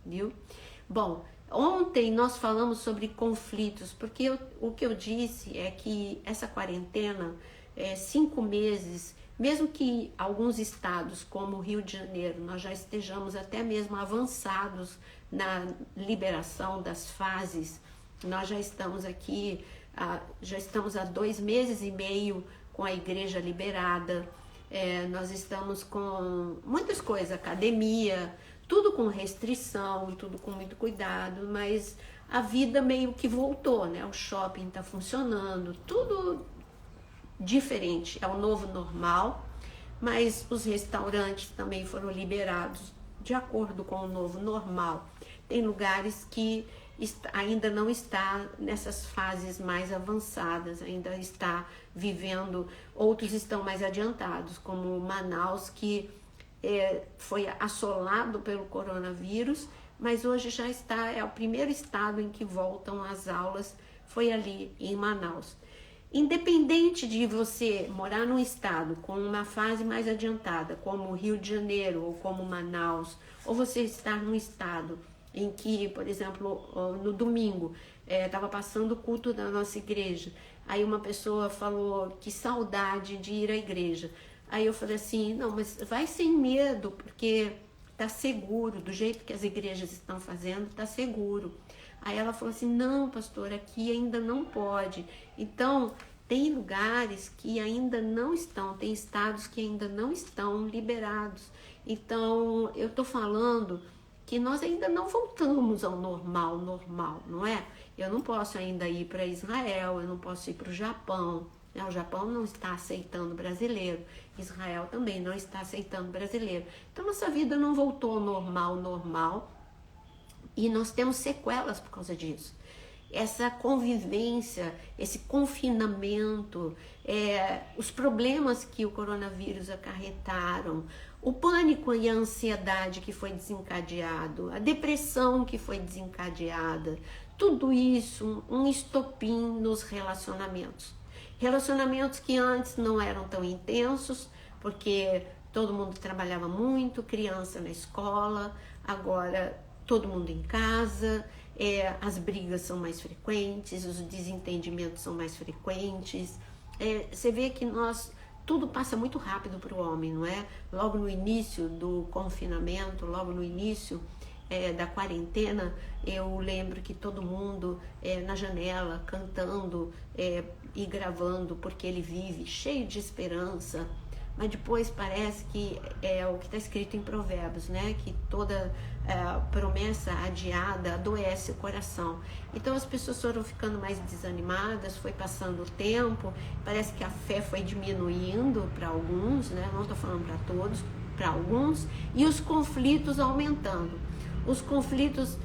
viu? Bom, ontem nós falamos sobre conflitos, porque o que eu disse é que essa quarentena, 5 meses, mesmo que alguns estados, como o Rio de Janeiro, nós já estejamos até mesmo avançados na liberação das fases, nós já estamos aqui, já estamos há 2 meses e meio com a igreja liberada, nós estamos com muitas coisas, academia, tudo com restrição, tudo com muito cuidado, mas a vida meio que voltou, né? O shopping está funcionando, tudo diferente, é o novo normal, mas os restaurantes também foram liberados de acordo com o novo normal. Tem lugares que ainda não está nessas fases mais avançadas, ainda está vivendo, outros estão mais adiantados, como Manaus, que foi assolado pelo coronavírus, mas hoje já está, é o primeiro estado em que voltam as aulas, foi ali em Manaus. Independente de você morar num estado com uma fase mais adiantada, como o Rio de Janeiro ou como Manaus, ou você estar num estado em que, por exemplo, no domingo, estava passando o culto da nossa igreja, aí uma pessoa falou que saudade de ir à igreja. Aí eu falei assim, não, mas vai sem medo, porque tá seguro, do jeito que as igrejas estão fazendo, tá seguro. Aí ela falou assim, não, pastor, aqui ainda não pode. Então, tem lugares que ainda não estão, tem estados que ainda não estão liberados. Então, eu tô falando que nós ainda não voltamos ao normal, não é? Eu não posso ainda ir para Israel, eu não posso ir para o Japão. O Japão não está aceitando brasileiro, Israel também não está aceitando brasileiro. Então, nossa vida não voltou ao normal, e nós temos sequelas por causa disso. Essa convivência, esse confinamento, os problemas que o coronavírus acarretaram, o pânico e a ansiedade que foi desencadeado, a depressão que foi desencadeada, tudo isso, um estopim nos relacionamentos. Relacionamentos que antes não eram tão intensos, porque todo mundo trabalhava muito, criança na escola, agora todo mundo em casa, as brigas são mais frequentes, os desentendimentos são mais frequentes. Você vê que tudo passa muito rápido para o homem, não é? Logo no início do confinamento, logo no início da quarentena, eu lembro que todo mundo na janela cantando e gravando, porque ele vive cheio de esperança. Mas depois parece que é o que está escrito em Provérbios, né? Que toda promessa adiada adoece o coração. Então as pessoas foram ficando mais desanimadas, foi passando o tempo, parece que a fé foi diminuindo para alguns, né? Não estou falando para todos, para alguns, e os conflitos aumentando. Os conflitos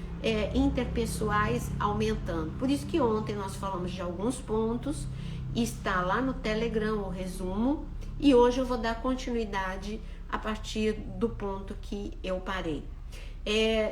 interpessoais aumentando. Por isso que ontem nós falamos de alguns pontos, está lá no Telegram o resumo, e hoje eu vou dar continuidade a partir do ponto que eu parei.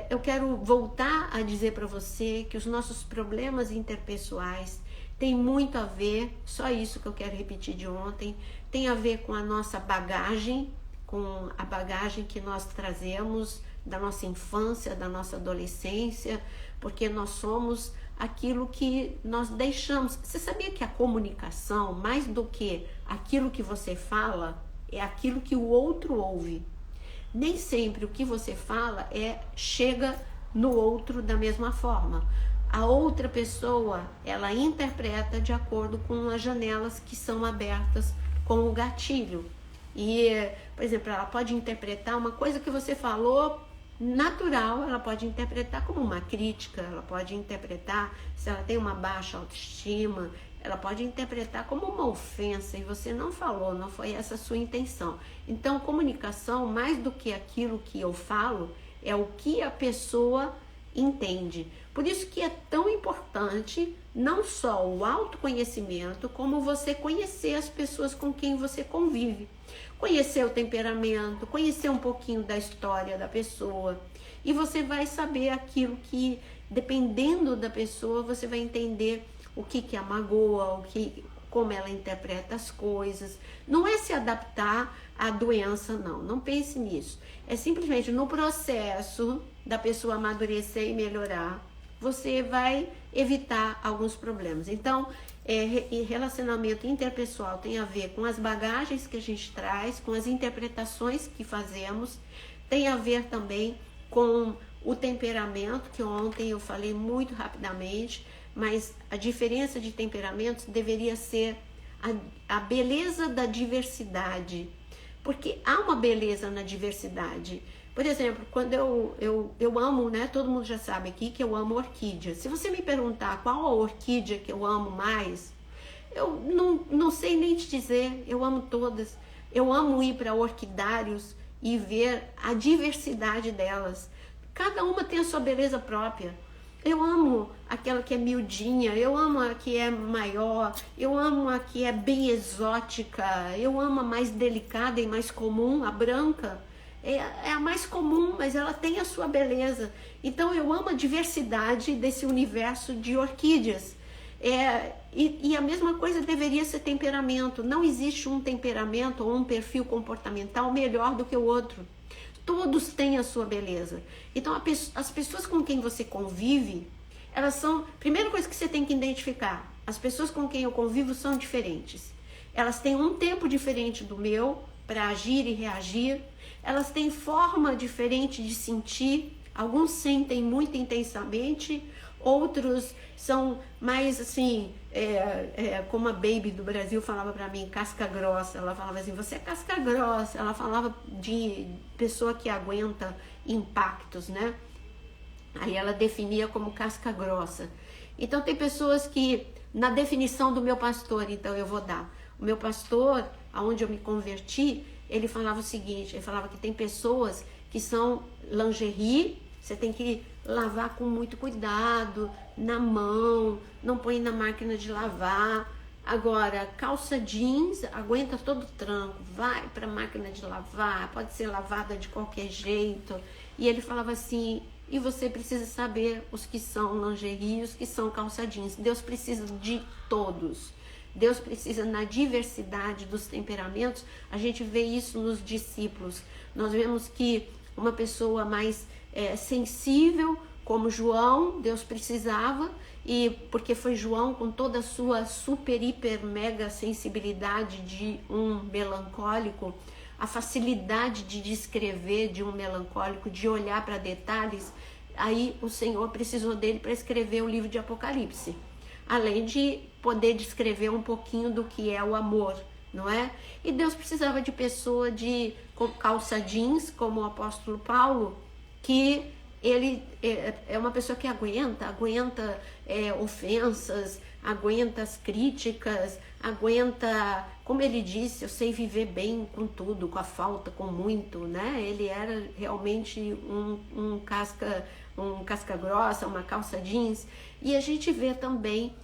Eu quero voltar a dizer para você que os nossos problemas interpessoais têm muito a ver, só isso que eu quero repetir de ontem, tem a ver com a nossa bagagem, com a bagagem que nós trazemos da nossa infância, da nossa adolescência, porque nós somos aquilo que nós deixamos. Você sabia que a comunicação, mais do que aquilo que você fala, é aquilo que o outro ouve? Nem sempre o que você fala chega no outro da mesma forma. A outra pessoa, ela interpreta de acordo com as janelas que são abertas com o gatilho. E, por exemplo, ela pode interpretar uma coisa que você falou natural, ela pode interpretar como uma crítica, ela pode interpretar, se ela tem uma baixa autoestima, ela pode interpretar como uma ofensa, e você não falou, não foi essa a sua intenção. Então, comunicação, mais do que aquilo que eu falo, é o que a pessoa entende. Por isso que é tão importante não só o autoconhecimento, como você conhecer as pessoas com quem você convive. Conhecer o temperamento, conhecer um pouquinho da história da pessoa. E você vai saber aquilo que, dependendo da pessoa, você vai entender o que a magoa, como ela interpreta as coisas. Não é se adaptar à doença, não pense nisso. É simplesmente no processo da pessoa amadurecer e melhorar, você vai evitar alguns problemas. Então, relacionamento interpessoal tem a ver com as bagagens que a gente traz, com as interpretações que fazemos, tem a ver também com o temperamento, que ontem eu falei muito rapidamente, mas a diferença de temperamentos deveria ser a beleza da diversidade, porque há uma beleza na diversidade. Por exemplo, quando eu amo, né? Todo mundo já sabe aqui que eu amo orquídea. Se você me perguntar qual a orquídea que eu amo mais, eu não sei nem te dizer, eu amo todas. Eu amo ir para orquidários e ver a diversidade delas. Cada uma tem a sua beleza própria. Eu amo aquela que é miudinha, eu amo a que é maior, eu amo a que é bem exótica, eu amo a mais delicada e mais comum, a branca. É a mais comum, mas ela tem a sua beleza. Então eu amo a diversidade desse universo de orquídeas. E a mesma coisa deveria ser temperamento. Não existe um temperamento ou um perfil comportamental melhor do que o outro. Todos têm a sua beleza. Então as pessoas com quem você convive, elas são... Primeira coisa que você tem que identificar, as pessoas com quem eu convivo são diferentes. Elas têm um tempo diferente do meu para agir e reagir. Elas têm forma diferente de sentir. Alguns sentem muito intensamente, outros são mais assim, como a Baby do Brasil falava para mim, casca grossa. Ela falava assim, você é casca grossa. Ela falava de pessoa que aguenta impactos, né? Aí ela definia como casca grossa. Então tem pessoas que, na definição do meu pastor, então eu vou dar. O meu pastor, aonde eu me converti, ele falava o seguinte, ele falava que tem pessoas que são lingerie, você tem que lavar com muito cuidado, na mão, não põe na máquina de lavar. Agora, calça jeans, aguenta todo o tranco, vai para a máquina de lavar, pode ser lavada de qualquer jeito. E ele falava assim, e você precisa saber os que são lingerie e os que são calça jeans. Deus precisa de todos. Deus precisa na diversidade dos temperamentos. A gente vê isso nos discípulos. Nós vemos que uma pessoa mais sensível, como João, Deus precisava, e porque foi João com toda a sua super, hiper, mega sensibilidade de um melancólico, a facilidade de descrever de um melancólico, de olhar para detalhes, aí o Senhor precisou dele para escrever o livro de Apocalipse. Além de poder descrever um pouquinho do que é o amor, não é? E Deus precisava de pessoa com calça jeans, como o apóstolo Paulo, que ele é uma pessoa que aguenta ofensas, aguenta as críticas, aguenta, como ele disse, eu sei viver bem com tudo, com a falta, com muito, né? Ele era realmente um casca grossa, uma calça jeans. E a gente vê também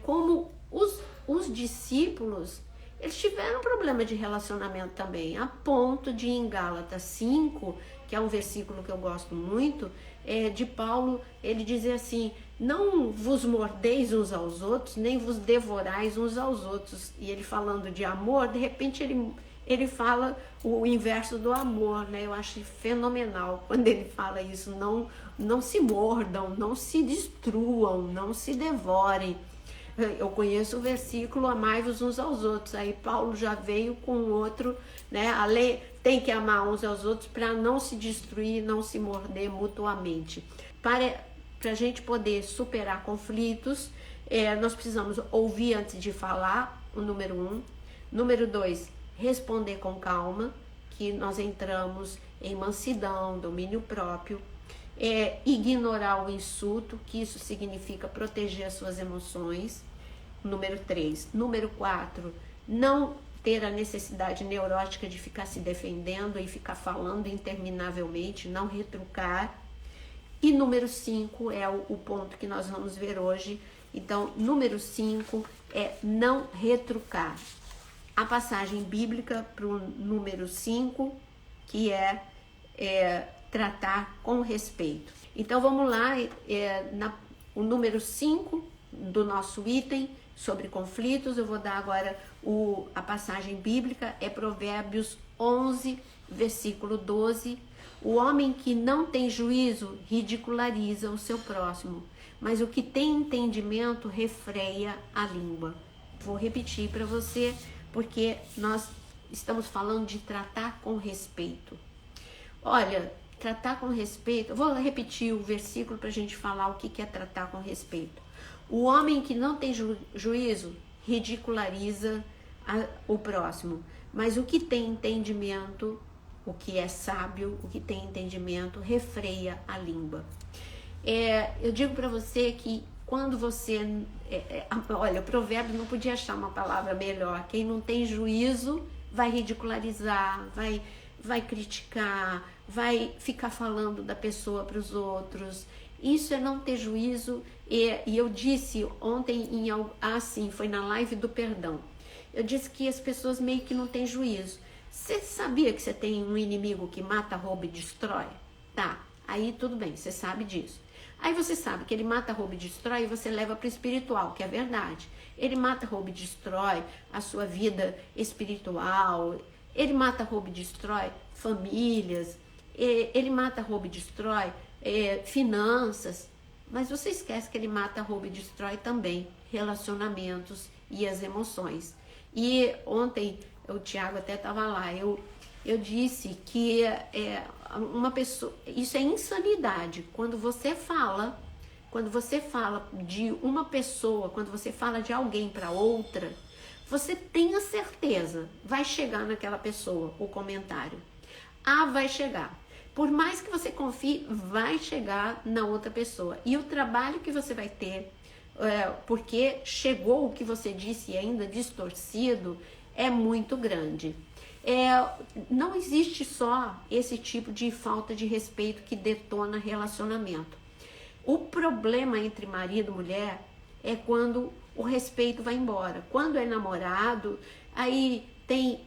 como os discípulos, eles tiveram problema de relacionamento também, a ponto de em Gálatas 5, que é um versículo que eu gosto muito, de Paulo, ele dizer assim, não vos mordeis uns aos outros, nem vos devorais uns aos outros. E ele falando de amor, de repente ele fala o inverso do amor, né? Eu acho fenomenal quando ele fala isso, não se mordam, não se destruam, não se devorem. Eu conheço o versículo, amai-vos uns aos outros. Aí Paulo já veio com outro, né? A lei tem que amar uns aos outros para não se destruir, não se morder mutuamente. Para a gente poder superar conflitos, nós precisamos ouvir antes de falar, o número 1. Número 2, responder com calma, que nós entramos em mansidão, domínio próprio. Ignorar o insulto, que isso significa proteger as suas emoções. Número 3. Número 4, não ter a necessidade neurótica de ficar se defendendo e ficar falando interminavelmente, não retrucar. E número 5 é o ponto que nós vamos ver hoje. Então, número 5 é não retrucar. A passagem bíblica para o número 5, que é tratar com respeito. Então vamos lá, o número 5 do nosso item sobre conflitos, eu vou dar agora a passagem bíblica, é Provérbios 11, versículo 12. O homem que não tem juízo ridiculariza o seu próximo, mas o que tem entendimento refreia a língua. Vou repetir para você, porque nós estamos falando de tratar com respeito. Olha, tratar com respeito, vou repetir o versículo para a gente falar o que é tratar com respeito. O homem que não tem juízo ridiculariza o próximo, mas o que tem entendimento, o que é sábio, o que tem entendimento, refreia a língua. Eu digo para você que quando você... olha, o provérbio não podia achar uma palavra melhor. Quem não tem juízo vai ridicularizar, vai criticar, vai ficar falando da pessoa para os outros. Isso é não ter juízo. E eu disse ontem, foi na live do perdão. Eu disse que as pessoas meio que não têm juízo. Você sabia que você tem um inimigo que mata, rouba e destrói? Tá, aí tudo bem, você sabe disso. Aí você sabe que ele mata, rouba e destrói e você leva para o espiritual, que é verdade. Ele mata, rouba e destrói a sua vida espiritual. Ele mata, rouba e destrói famílias. Ele mata, rouba e destrói finanças. Mas você esquece que ele mata, rouba e destrói também relacionamentos e as emoções. E ontem o Tiago até estava lá, eu disse que uma pessoa, isso é insanidade. Quando você fala de uma pessoa, quando você fala de alguém para outra, você tenha certeza, vai chegar naquela pessoa o comentário. Vai chegar. Por mais que você confie, vai chegar na outra pessoa. E o trabalho que você vai ter, porque chegou o que você disse ainda distorcido, é muito grande. Não existe só esse tipo de falta de respeito que detona relacionamento. O problema entre marido e mulher é quando o respeito vai embora. Quando é namorado, aí tem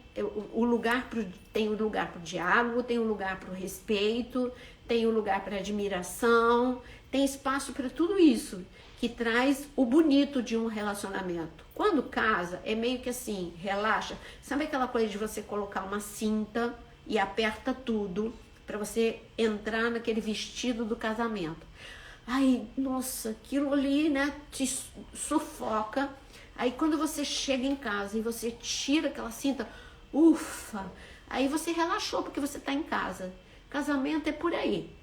o lugar para o diálogo, tem o lugar para o respeito, tem o lugar para admiração, tem espaço para tudo isso que traz o bonito de um relacionamento. Quando casa, é meio que assim, relaxa. Sabe aquela coisa de você colocar uma cinta e aperta tudo para você entrar naquele vestido do casamento? Ai, nossa, aquilo ali, né, te sufoca. Aí quando você chega em casa e você tira aquela cinta, ufa, aí você relaxou porque você está em casa. Casamento é por aí.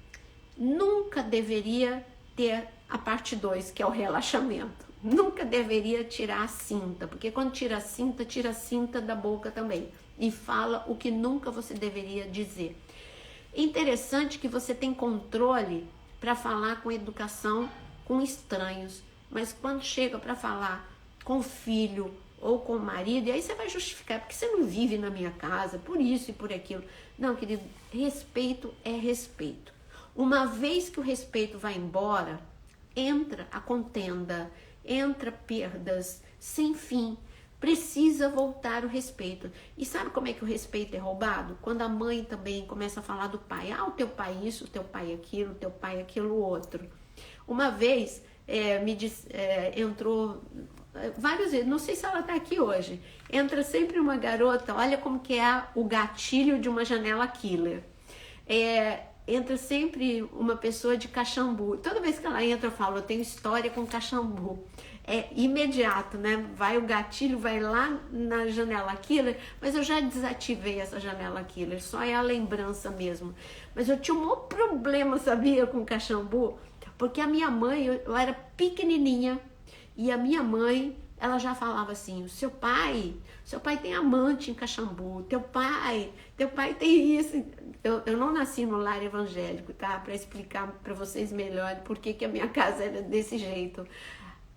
Nunca deveria ter a parte 2, que é o relaxamento. Nunca deveria tirar a cinta, porque quando tira a cinta da boca também. E fala o que nunca você deveria dizer. É interessante que você tem controle para falar com educação com estranhos, mas quando chega para falar com o filho ou com o marido, e aí você vai justificar, porque você não vive na minha casa, por isso e por aquilo. Não, querido, respeito é respeito. Uma vez que o respeito vai embora, entra a contenda, entra perdas sem fim. Precisa voltar o respeito. E sabe como é que o respeito é roubado? Quando a mãe também começa a falar do pai. O teu pai isso, o teu pai aquilo, o teu pai aquilo outro. Uma vez entrou várias vezes, não sei se ela está aqui hoje, entra sempre uma garota, olha como que é o gatilho de uma janela killer. Entra sempre uma pessoa de Caxambu. Toda vez que ela entra, eu falo, eu tenho história com Caxambu. É imediato, né? O gatilho vai lá na janela killer, mas eu já desativei essa janela killer, só é a lembrança mesmo. Mas eu tinha um maior problema, sabia, com Caxambu, porque a minha mãe, eu era pequenininha, e a minha mãe, ela já falava assim, o seu pai tem amante em Caxambu, teu pai tem isso. Eu não nasci no lar evangélico, tá? Para explicar para vocês melhor por que a minha casa era desse jeito.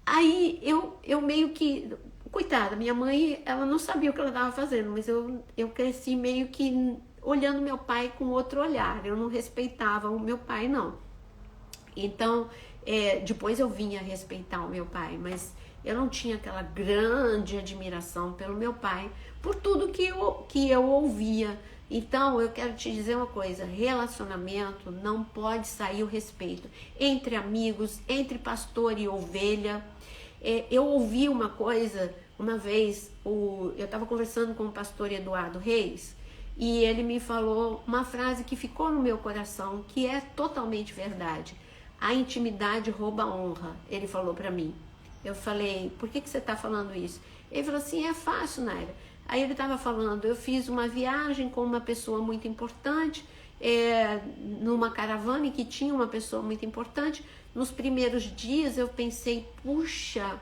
Aí eu meio que, coitada, minha mãe, ela não sabia o que ela estava fazendo, mas eu cresci meio que olhando meu pai com outro olhar. Eu não respeitava o meu pai, não. Então, depois eu vinha respeitar o meu pai, mas eu não tinha aquela grande admiração pelo meu pai, por tudo que eu ouvia. Então, eu quero te dizer uma coisa, relacionamento não pode sair o respeito. Entre amigos, entre pastor e ovelha. Eu ouvi uma coisa, uma vez, eu estava conversando com o pastor Eduardo Reis, e ele me falou uma frase que ficou no meu coração, que é totalmente verdade. A intimidade rouba a honra, ele falou para mim. Eu falei, por que você está falando isso? Ele falou assim, é fácil, Naira. Aí ele estava falando, eu fiz uma viagem com uma pessoa muito importante, numa caravana que tinha uma pessoa muito importante. Nos primeiros dias eu pensei, puxa,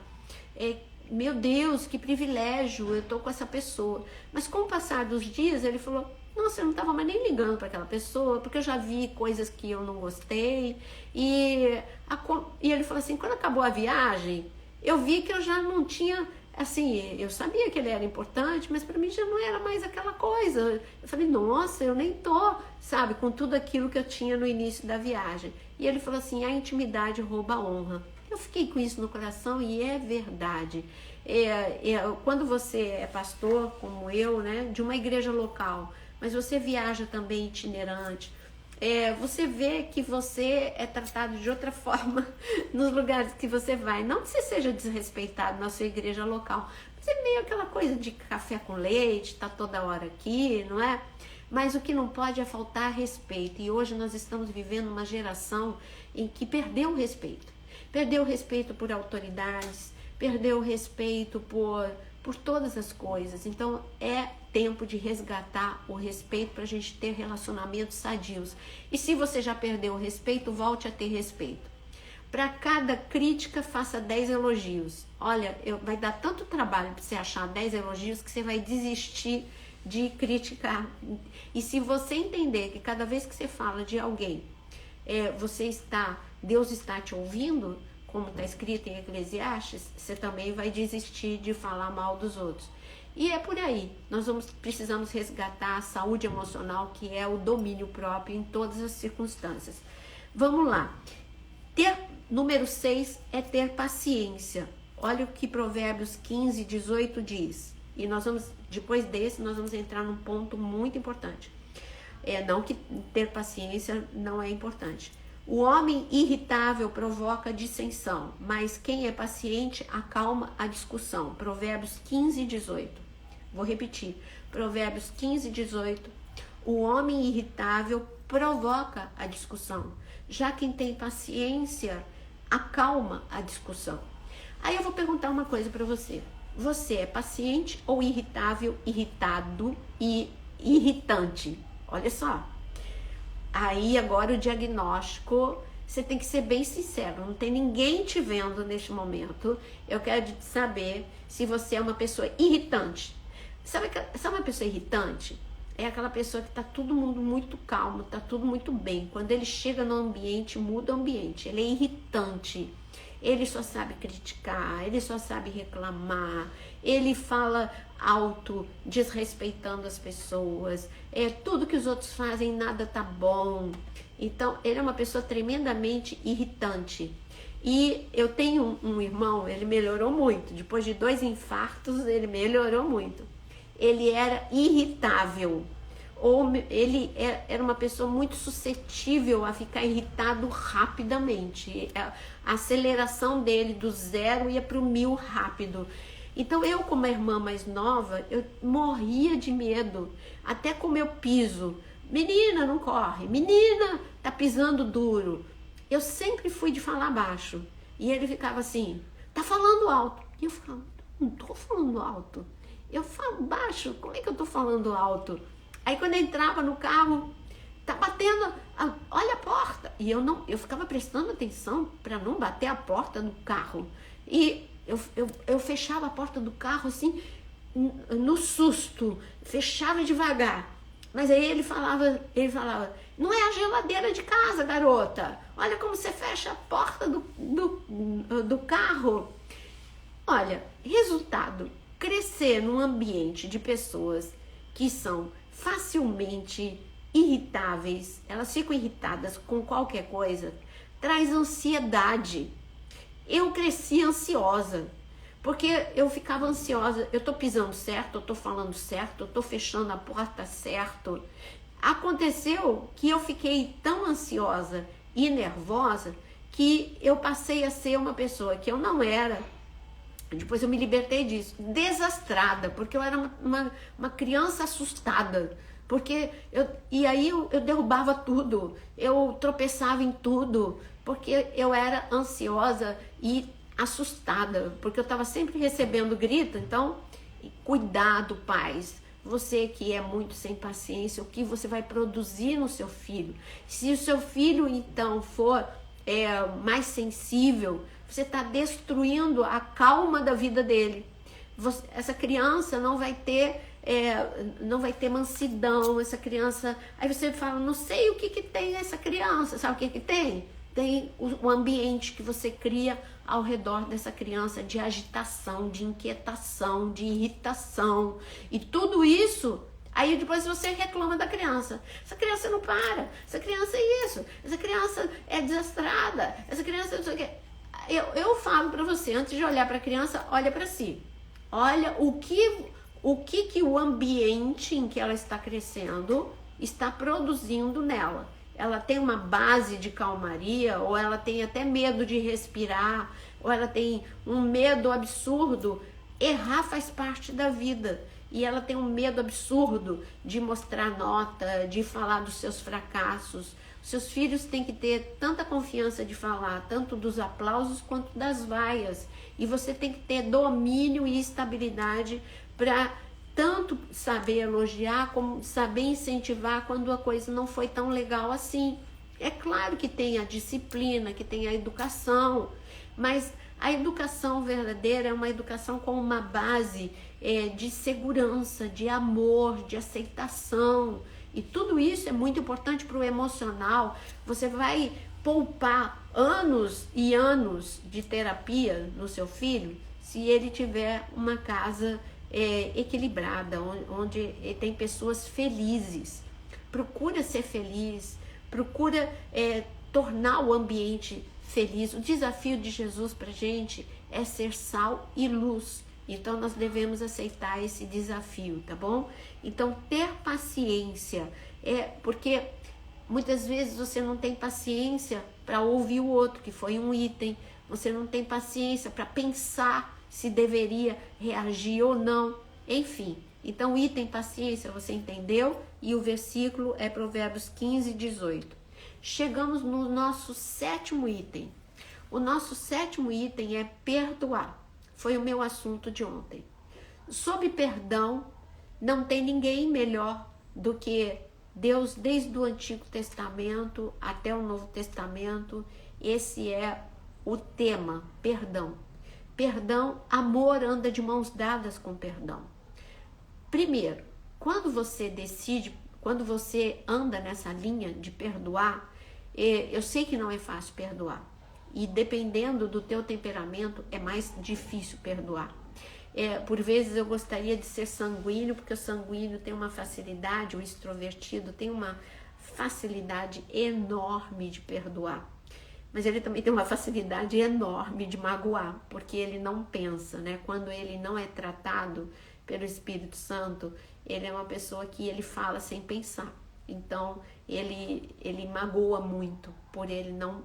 meu Deus, que privilégio, eu tô com essa pessoa. Mas com o passar dos dias, ele falou, nossa, eu não estava mais nem ligando para aquela pessoa, porque eu já vi coisas que eu não gostei. E ele falou assim, quando acabou a viagem, eu vi que eu já não tinha, assim, eu sabia que ele era importante, mas para mim já não era mais aquela coisa. Eu falei, nossa, eu nem tô, sabe, com tudo aquilo que eu tinha no início da viagem. E ele falou assim, a intimidade rouba a honra. Eu fiquei com isso no coração e é verdade. Quando você é pastor, como eu, né, de uma igreja local, mas você viaja também itinerante, você vê que você é tratado de outra forma nos lugares que você vai. Não que você seja desrespeitado na sua igreja local, mas é meio aquela coisa de café com leite, tá toda hora aqui, não é? Mas o que não pode é faltar respeito. E hoje nós estamos vivendo uma geração em que perdeu o respeito. Perdeu o respeito por autoridades, perdeu o respeito por todas as coisas. Então é tempo de resgatar o respeito para a gente ter relacionamentos sadios. E se você já perdeu o respeito, volte a ter respeito. Para cada crítica, faça 10 elogios. Olha, vai dar tanto trabalho para você achar 10 elogios que você vai desistir de criticar. E se você entender que cada vez que você fala de alguém, Deus está te ouvindo, como está escrito em Eclesiastes, você também vai desistir de falar mal dos outros. E é por aí, precisamos resgatar a saúde emocional, que é o domínio próprio em todas as circunstâncias. Vamos lá. Número 6 é ter paciência. Olha o que Provérbios 15, 18 diz. E depois desse, nós vamos entrar num ponto muito importante. Não que ter paciência não é importante. O homem irritável provoca dissensão, mas quem é paciente acalma a discussão. Provérbios 15, 18. Vou repetir. Provérbios 15, 18. O homem irritável provoca a discussão. Já quem tem paciência acalma a discussão. Aí eu vou perguntar uma coisa para você. Você é paciente ou irritável, irritado e irritante? Olha só. Aí agora o diagnóstico, você tem que ser bem sincero, não tem ninguém te vendo neste momento. Eu quero saber se você é uma pessoa irritante. Sabe uma pessoa irritante? É aquela pessoa que tá todo mundo muito calmo, tá tudo muito bem. Quando ele chega no ambiente, muda o ambiente. Ele é irritante. Ele só sabe criticar, ele só sabe reclamar, ele fala alto, desrespeitando as pessoas, tudo que os outros fazem, nada tá bom. Então, ele é uma pessoa tremendamente irritante. E eu tenho um irmão, ele melhorou muito, depois de 2 infartos, ele melhorou muito. Ele era irritável, ou ele era uma pessoa muito suscetível a ficar irritado rapidamente. A aceleração dele do 0 ia para o 1000 rápido. Então eu, como a irmã mais nova, eu morria de medo, até com o meu piso. Menina, não corre. Menina, tá pisando duro. Eu sempre fui de falar baixo. E ele ficava assim, tá falando alto. E eu ficava, não tô falando alto. Eu falo baixo, como é que eu tô falando alto? Aí quando eu entrava no carro, tá batendo, olha a porta. E eu ficava prestando atenção para não bater a porta do carro. E eu fechava a porta do carro assim, no susto, fechava devagar. Mas aí ele falava, não é a geladeira de casa, garota. Olha como você fecha a porta do carro. Olha, resultado, crescer num ambiente de pessoas que são facilmente irritáveis, elas ficam irritadas com qualquer coisa, traz ansiedade. Eu cresci ansiosa, porque eu ficava ansiosa, eu tô pisando certo, eu tô falando certo, eu tô fechando a porta certo. Aconteceu que eu fiquei tão ansiosa e nervosa que eu passei a ser uma pessoa que eu não era. Depois eu me libertei disso, desastrada, porque eu era uma criança assustada, E aí eu derrubava tudo, eu tropeçava em tudo, porque eu era ansiosa e assustada, porque eu estava sempre recebendo grito. Então, cuidado, pais. Você que é muito sem paciência, o que você vai produzir no seu filho? Se o seu filho, então, for mais sensível, você está destruindo a calma da vida dele. Essa criança não vai ter mansidão, essa criança... Aí você fala, não sei o que tem essa criança. Sabe o que tem? Tem o ambiente que você cria ao redor dessa criança, de agitação, de inquietação, de irritação, e tudo isso. Aí depois você reclama da criança. Essa criança não para, essa criança é isso, essa criança é desastrada, essa criança não sei o quê. Eu falo para você, antes de olhar para a criança, olha para si. Olha o que o ambiente em que ela está crescendo está produzindo nela. Ela tem uma base de calmaria, ou ela tem até medo de respirar, ou ela tem um medo absurdo. Errar faz parte da vida. E ela tem um medo absurdo de mostrar nota, de falar dos seus fracassos. Seus filhos têm que ter tanta confiança de falar, tanto dos aplausos quanto das vaias. E você tem que ter domínio e estabilidade para tanto saber elogiar como saber incentivar quando a coisa não foi tão legal assim. É claro que tem a disciplina, que tem a educação, mas a educação verdadeira é uma educação com uma base de segurança, de amor, de aceitação. E tudo isso é muito importante para o emocional. Você vai poupar anos e anos de terapia no seu filho se ele tiver uma casa equilibrada, onde tem pessoas felizes. Procura ser feliz, procura tornar o ambiente feliz. O desafio de Jesus para a gente é ser sal e luz. Então nós devemos aceitar esse desafio, tá bom? Então ter paciência, porque muitas vezes você não tem paciência para ouvir o outro, que foi um item. Você não tem paciência para pensar se deveria reagir ou não. Enfim, então o item paciência você entendeu? E o versículo é Provérbios 15, 18. Chegamos no nosso sétimo item. O nosso sétimo item é perdoar. Foi o meu assunto de ontem. Sobre perdão, não tem ninguém melhor do que Deus, desde o Antigo Testamento até o Novo Testamento. Esse é o tema, perdão. Perdão, amor anda de mãos dadas com perdão. Primeiro, quando você anda nessa linha de perdoar, eu sei que não é fácil perdoar. E dependendo do teu temperamento, é mais difícil perdoar. Por vezes eu gostaria de ser sanguíneo, porque o sanguíneo tem uma facilidade, o extrovertido tem uma facilidade enorme de perdoar. Mas ele também tem uma facilidade enorme de magoar, porque ele não pensa, né? Quando ele não é tratado pelo Espírito Santo, ele é uma pessoa que ele fala sem pensar. Então, ele magoa muito, ele não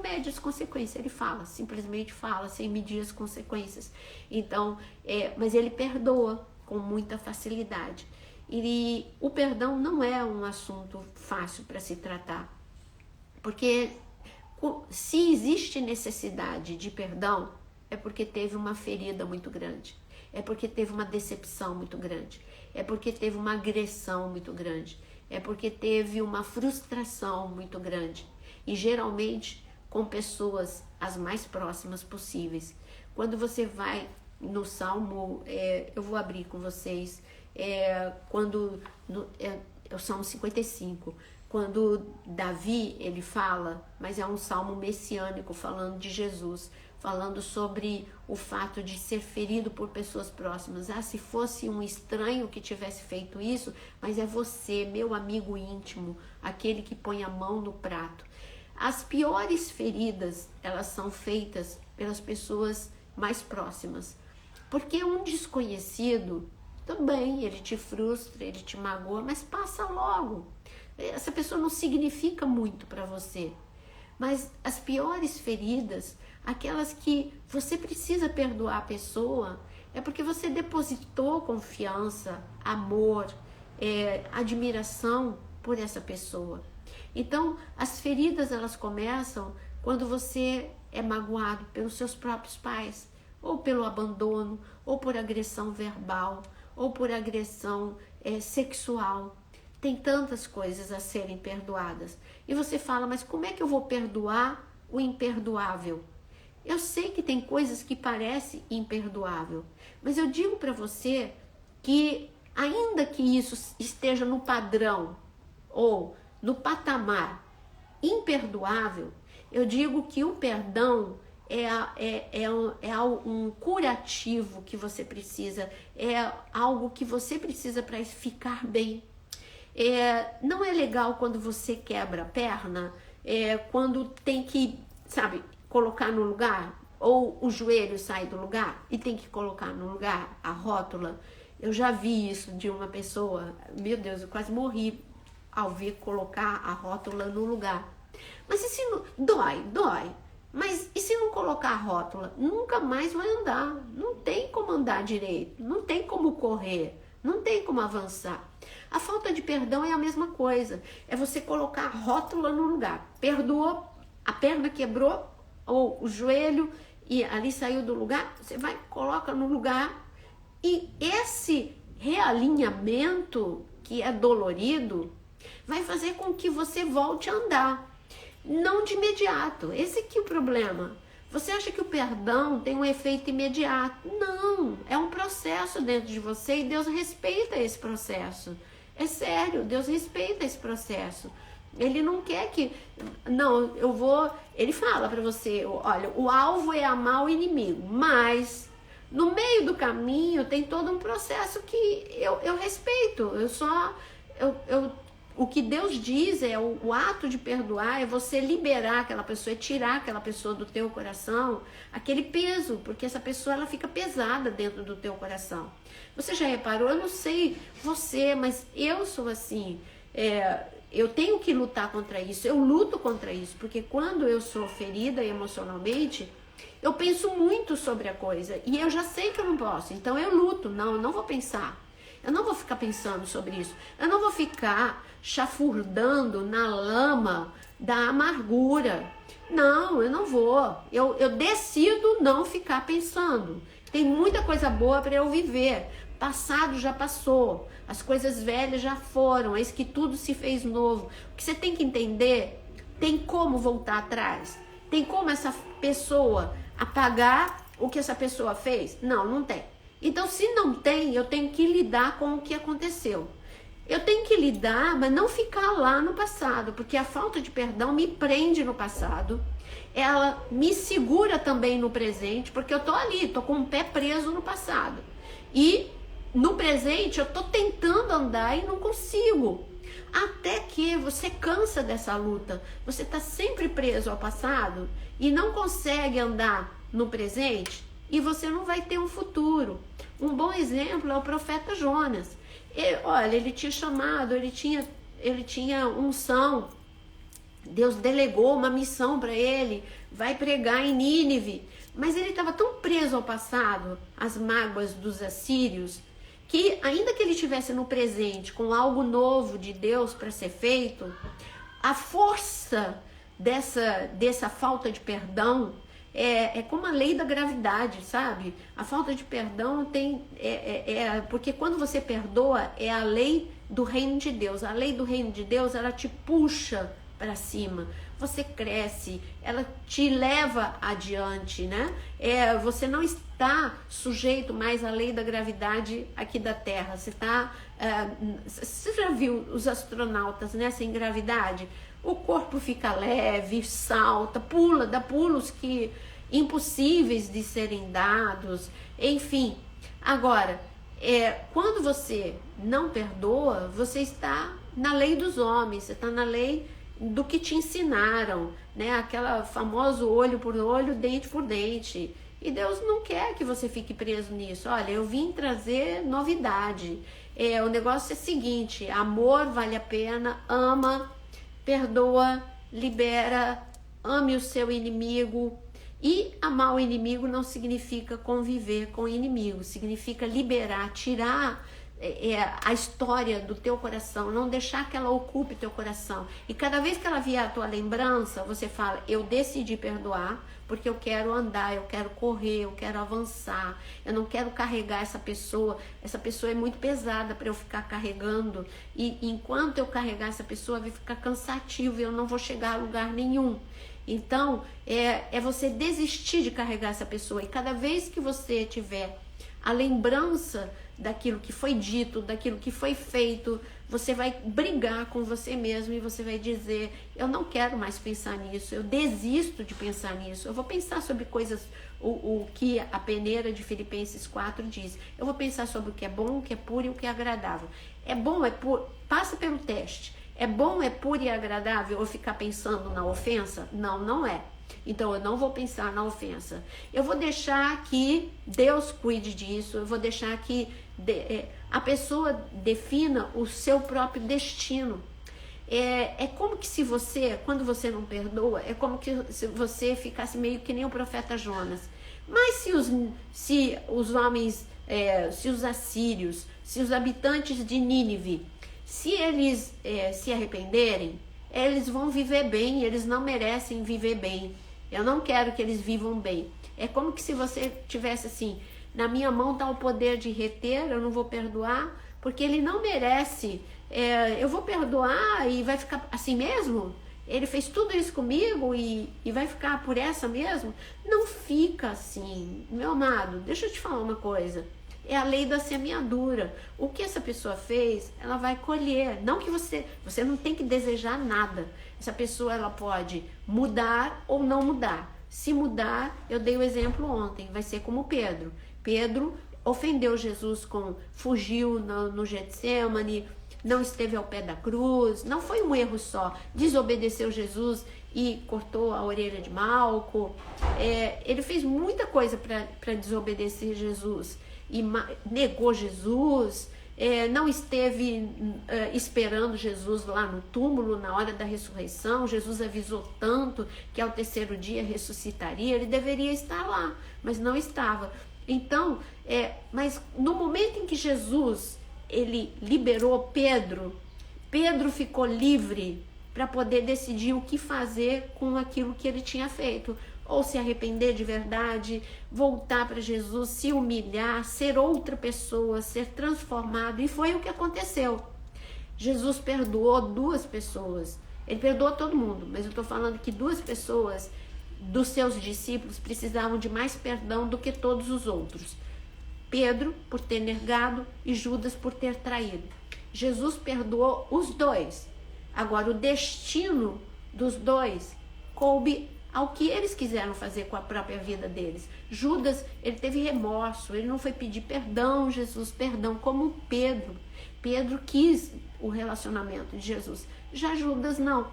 mede as consequências, ele fala, simplesmente fala, sem medir as consequências. Então, mas ele perdoa com muita facilidade. E o perdão não é um assunto fácil para se tratar, porque se existe necessidade de perdão, é porque teve uma ferida muito grande, é porque teve uma decepção muito grande, é porque teve uma agressão muito grande, é porque teve uma frustração muito grande. E geralmente com pessoas as mais próximas possíveis. Quando você vai no Salmo, eu vou abrir com vocês, é o Salmo 55, quando Davi, ele fala, mas é um salmo messiânico, falando de Jesus, falando sobre o fato de ser ferido por pessoas próximas. Se fosse um estranho que tivesse feito isso, mas é você, meu amigo íntimo, aquele que põe a mão no prato. As piores feridas, elas são feitas pelas pessoas mais próximas, porque um desconhecido, também, ele te frustra, ele te magoa, mas passa logo. Essa pessoa não significa muito para você. Mas as piores feridas, aquelas que você precisa perdoar a pessoa, é porque você depositou confiança, amor, admiração por essa pessoa. Então, as feridas, elas começam quando você é magoado pelos seus próprios pais, ou pelo abandono, ou por agressão verbal, ou por agressão sexual. Tem tantas coisas a serem perdoadas. E você fala, mas como é que eu vou perdoar o imperdoável? Eu sei que tem coisas que parecem imperdoável, mas eu digo para você que ainda que isso esteja no padrão ou no patamar imperdoável, eu digo que o perdão é um curativo que você precisa, é algo que você precisa para ficar bem. Não é legal quando você quebra a perna, quando tem que, sabe, colocar no lugar, ou o joelho sai do lugar e tem que colocar no lugar a rótula. Eu já vi isso de uma pessoa, meu Deus, eu quase morri ao ver colocar a rótula no lugar. Mas e se não... Dói. Mas e se não colocar a rótula? Nunca mais vai andar. Não tem como andar direito, não tem como correr, não tem como avançar. A falta de perdão é a mesma coisa. É você colocar a rótula no lugar. Perdoou, a perna quebrou, ou o joelho, e ali saiu do lugar, você vai, coloca no lugar. E esse realinhamento, que é dolorido, vai fazer com que você volte a andar. Não de imediato. Esse aqui é o problema. Você acha que o perdão tem um efeito imediato? Não, é um processo dentro de você e Deus respeita esse processo. É sério, Deus respeita esse processo. Ele não quer que... Não, eu vou... Ele fala para você, olha, o alvo é amar o inimigo, mas no meio do caminho tem todo um processo que eu respeito. O que Deus diz é o ato de perdoar, é você liberar aquela pessoa, é tirar aquela pessoa do teu coração, aquele peso, porque essa pessoa ela fica pesada dentro do teu coração. Você já reparou? Eu não sei você, mas eu sou assim. Eu tenho que lutar contra isso, eu luto contra isso, porque quando eu sou ferida emocionalmente, eu penso muito sobre a coisa e eu já sei que eu não posso, então eu luto. Não, eu não vou pensar. Eu não vou ficar pensando sobre isso. Eu não vou ficar chafurdando na lama da amargura. Não, eu não vou. Eu decido não ficar pensando. Tem muita coisa boa para eu viver. Passado já passou. As coisas velhas já foram. Eis que tudo se fez novo. O que você tem que entender, tem como voltar atrás? Tem como essa pessoa apagar o que essa pessoa fez? Não, não tem. Então, se não tem, eu tenho que lidar com o que aconteceu. Eu tenho que lidar, mas não ficar lá no passado, porque a falta de perdão me prende no passado. Ela me segura também no presente, porque eu tô ali, tô com o pé preso no passado. E no presente eu tô tentando andar e não consigo. Até que você cansa dessa luta. Você tá sempre preso ao passado e não consegue andar no presente. E você não vai ter um futuro. Um bom exemplo é o profeta Jonas. Olha, ele tinha chamado, ele tinha unção. Deus delegou uma missão para ele, vai pregar em Nínive. Mas ele estava tão preso ao passado, às mágoas dos assírios, que ainda que ele estivesse no presente com algo novo de Deus para ser feito, a força dessa falta de perdão é como a lei da gravidade, sabe? A falta de perdão porque quando você perdoa, é a lei do reino de Deus. A lei do reino de Deus, ela te puxa para cima. Você cresce, ela te leva adiante, né? Você não está sujeito mais à lei da gravidade aqui da Terra. Você já viu os astronautas, né, sem gravidade? O corpo fica leve, salta, dá pulos que impossíveis de serem dados, enfim. Agora, quando você não perdoa, você está na lei dos homens, você está na lei do que te ensinaram, né? Aquela famoso olho por olho, dente por dente. E Deus não quer que você fique preso nisso. Olha, eu vim trazer novidade. O negócio é o seguinte: amor vale a pena, ama, perdoa, libera, ame o seu inimigo. E amar o inimigo não significa conviver com o inimigo, significa liberar, tirar a história do teu coração, não deixar que ela ocupe teu coração. E cada vez que ela vier a tua lembrança, você fala, eu decidi perdoar, porque eu quero andar, eu quero correr, eu quero avançar, eu não quero carregar essa pessoa é muito pesada para eu ficar carregando, e enquanto eu carregar essa pessoa vai ficar cansativo e eu não vou chegar a lugar nenhum. Então, é você desistir de carregar essa pessoa, e cada vez que você tiver a lembrança daquilo que foi dito, daquilo que foi feito, você vai brigar com você mesmo e você vai dizer, eu não quero mais pensar nisso, eu desisto de pensar nisso, eu vou pensar sobre coisas, o que a peneira de Filipenses 4 diz, eu vou pensar sobre o que é bom, o que é puro e o que é agradável. É bom, é puro, passa pelo teste. É bom, é puro e agradável eu ficar pensando na ofensa? Não, não é. Então eu não vou pensar na ofensa. Eu vou deixar que Deus cuide disso, eu vou deixar que a pessoa defina o seu próprio destino. É como que se você, quando você não perdoa, é como que se você ficasse meio que nem o profeta Jonas. Mas se os homens, se os assírios, se os habitantes de Nínive, se eles se arrependerem, eles vão viver bem, eles não merecem viver bem. Eu não quero que eles vivam bem. É como que se você tivesse assim, na minha mão está o poder de reter, eu não vou perdoar, porque ele não merece. Eu vou perdoar e vai ficar assim mesmo? Ele fez tudo isso comigo e vai ficar por essa mesmo? Não fica assim, meu amado. Deixa eu te falar uma coisa. É a lei da semeadura. O que essa pessoa fez, ela vai colher. Não que você não tem que desejar nada. Essa pessoa, ela pode mudar ou não mudar. Se mudar, eu dei o exemplo ontem, vai ser como Pedro. Pedro ofendeu Jesus, fugiu no Getsemane, não esteve ao pé da cruz, não foi um erro só, desobedeceu Jesus e cortou a orelha de Malco. Ele fez muita coisa para desobedecer Jesus. E negou Jesus, não esteve esperando Jesus lá no túmulo na hora da ressurreição. Jesus avisou tanto que ao terceiro dia ressuscitaria, ele deveria estar lá, mas não estava. Então, mas no momento em que Jesus ele liberou Pedro ficou livre para poder decidir o que fazer com aquilo que ele tinha feito. Ou se arrepender de verdade, voltar para Jesus, se humilhar, ser outra pessoa, ser transformado. E foi o que aconteceu. Jesus perdoou 2 pessoas. Ele perdoou todo mundo, mas eu estou falando que 2 pessoas dos seus discípulos precisavam de mais perdão do que todos os outros. Pedro, por ter negado, e Judas, por ter traído. Jesus perdoou os 2. Agora, o destino dos 2 coube ao que eles quiseram fazer com a própria vida deles. Judas, ele teve remorso, ele não foi pedir perdão, Jesus, perdão, como Pedro. Pedro quis o relacionamento de Jesus, já Judas não.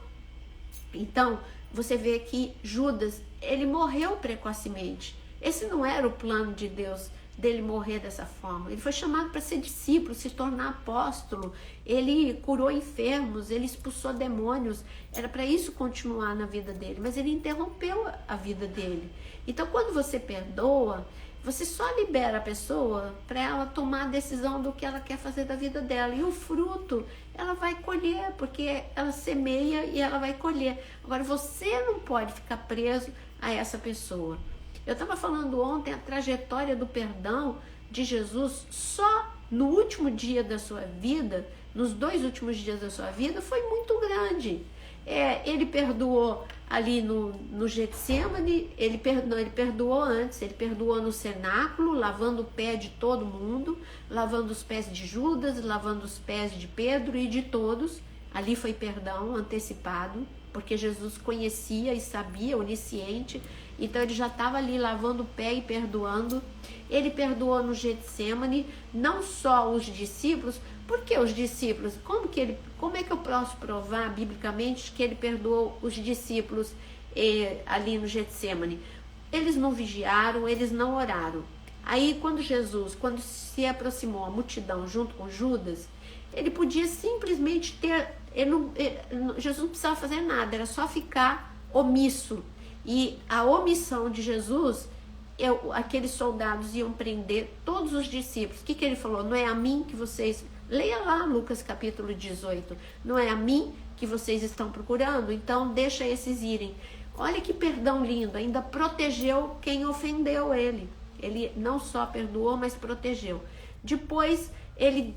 Então, você vê que Judas, ele morreu precocemente. Esse não era o plano de Deus, dele morrer dessa forma. Ele foi chamado para ser discípulo, se tornar apóstolo. Ele curou enfermos, ele expulsou demônios. Era para isso continuar na vida dele, mas ele interrompeu a vida dele. Então, quando você perdoa, você só libera a pessoa para ela tomar a decisão do que ela quer fazer da vida dela. E o fruto ela vai colher, porque ela semeia e ela vai colher. Agora, você não pode ficar preso a essa pessoa. Eu estava falando ontem a trajetória do perdão de Jesus só no último dia da sua vida, nos 2 últimos dias da sua vida, foi muito grande. Ele perdoou ali no Getsemane, ele perdoou antes, ele perdoou no cenáculo, lavando o pé de todo mundo, lavando os pés de Judas, lavando os pés de Pedro e de todos. Ali foi perdão antecipado, porque Jesus conhecia e sabia, onisciente. Então ele já estava ali lavando o pé e perdoando. Ele perdoou no Getsemane, não só os discípulos. Por que os discípulos? Como é que eu posso provar biblicamente que ele perdoou os discípulos ali no Getsemane? Eles não vigiaram, eles não oraram. Aí quando se aproximou a multidão junto com Judas, ele podia simplesmente Jesus não precisava fazer nada, era só ficar omisso. E a omissão de Jesus aqueles soldados iam prender todos os discípulos. O que ele falou? Não é a mim que vocês... Leia lá Lucas capítulo 18. Não é a mim que vocês estão procurando? Então deixa esses irem. Olha que perdão lindo. Ainda protegeu quem ofendeu ele. Ele não só perdoou, mas protegeu. Depois ele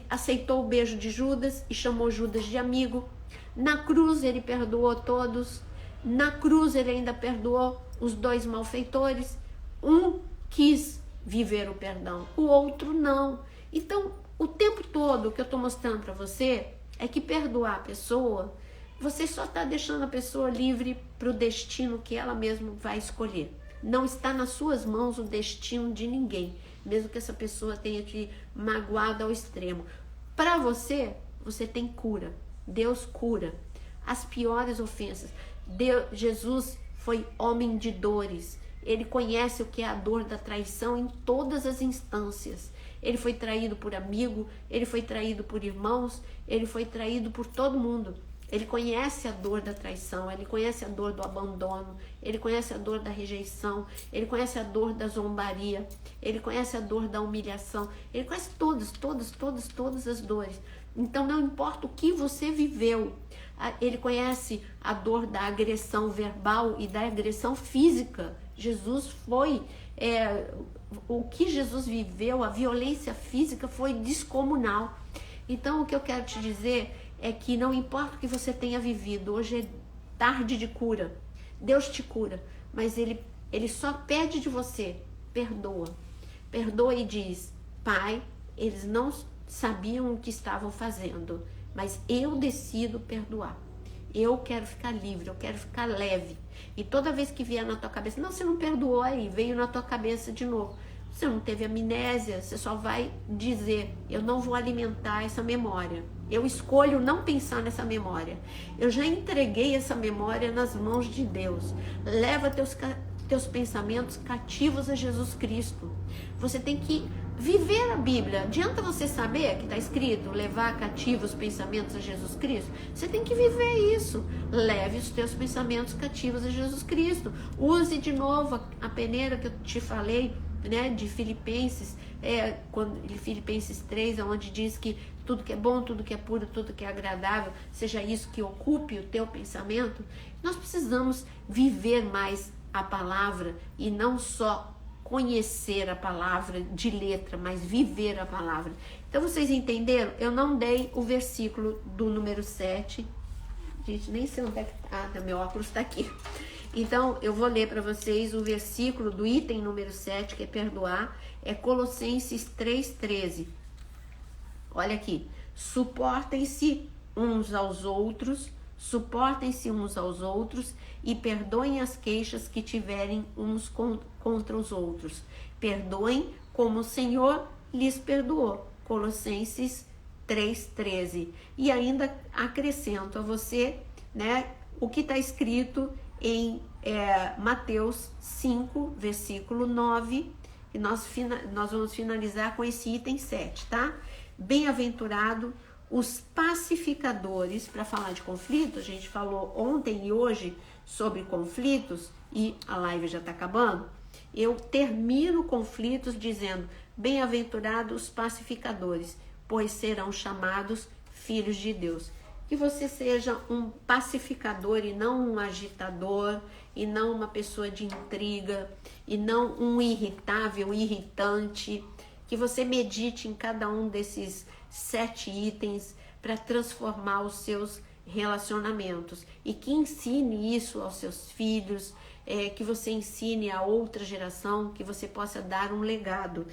aceitou o beijo de Judas e chamou Judas de amigo. Na cruz ele perdoou todos. Na cruz ele ainda perdoou os 2 malfeitores. Um quis viver o perdão, o outro não. Então, o tempo todo que eu estou mostrando para você é que perdoar a pessoa, você só está deixando a pessoa livre para o destino que ela mesma vai escolher. Não está nas suas mãos o destino de ninguém, mesmo que essa pessoa tenha te magoado ao extremo. Para você, você tem cura. Deus cura as piores ofensas. Jesus foi homem de dores. Ele conhece o que é a dor da traição em todas as instâncias. Ele foi traído por amigo, ele foi traído por irmãos, ele foi traído por todo mundo. Ele conhece a dor da traição, ele conhece a dor do abandono, ele conhece a dor da rejeição, ele conhece a dor da zombaria, ele conhece a dor da humilhação, ele conhece todas as dores. Então não importa o que você viveu, ele conhece a dor da agressão verbal e da agressão física. Jesus foi, o que Jesus viveu, a violência física foi descomunal. Então o que eu quero te dizer é que não importa o que você tenha vivido, hoje é tarde de cura, Deus te cura, mas ele só pede de você, perdoa e diz: Pai, eles não sabiam o que estavam fazendo, mas eu decido perdoar. Eu quero ficar livre, eu quero ficar leve. E toda vez que vier na tua cabeça, não, você não perdoou aí, veio na tua cabeça de novo. Você não teve amnésia, você só vai dizer: eu não vou alimentar essa memória. Eu escolho não pensar nessa memória. Eu já entreguei essa memória nas mãos de Deus. Leva teus pensamentos cativos a Jesus Cristo. Você tem que viver a Bíblia. Adianta você saber que está escrito levar cativos os pensamentos a Jesus Cristo? Você tem que viver isso. Leve os teus pensamentos cativos a Jesus Cristo. Use de novo a peneira que eu te falei, né, de Filipenses, Filipenses 3, onde diz que tudo que é bom, tudo que é puro, tudo que é agradável, seja isso que ocupe o teu pensamento. Nós precisamos viver mais a palavra e não só conhecer a palavra de letra, mas viver a palavra. Então vocês entenderam? Eu não dei o versículo do número 7. Gente, nem sei onde é que tá. Meu óculos está aqui. Então, eu vou ler para vocês o versículo do item número 7, que é perdoar, é Colossenses 3,13. Olha aqui. Suportem-se uns aos outros e perdoem as queixas que tiverem uns contra os outros. Perdoem como o Senhor lhes perdoou. Colossenses 3,13. E ainda acrescento a você, né, o que está escrito em Mateus 5, versículo 9, e nós vamos finalizar com esse item 7, tá? Bem-aventurado os pacificadores. Para falar de conflito, a gente falou ontem e hoje sobre conflitos, e a live já está acabando. Eu termino conflitos dizendo: bem-aventurados os pacificadores, pois serão chamados filhos de Deus. Que você seja um pacificador e não um agitador, e não uma pessoa de intriga, e não um irritável, irritante. Que você medite em cada um desses 7 itens para transformar os seus relacionamentos. E que ensine isso aos seus filhos, que você ensine a outra geração, que você possa dar um legado.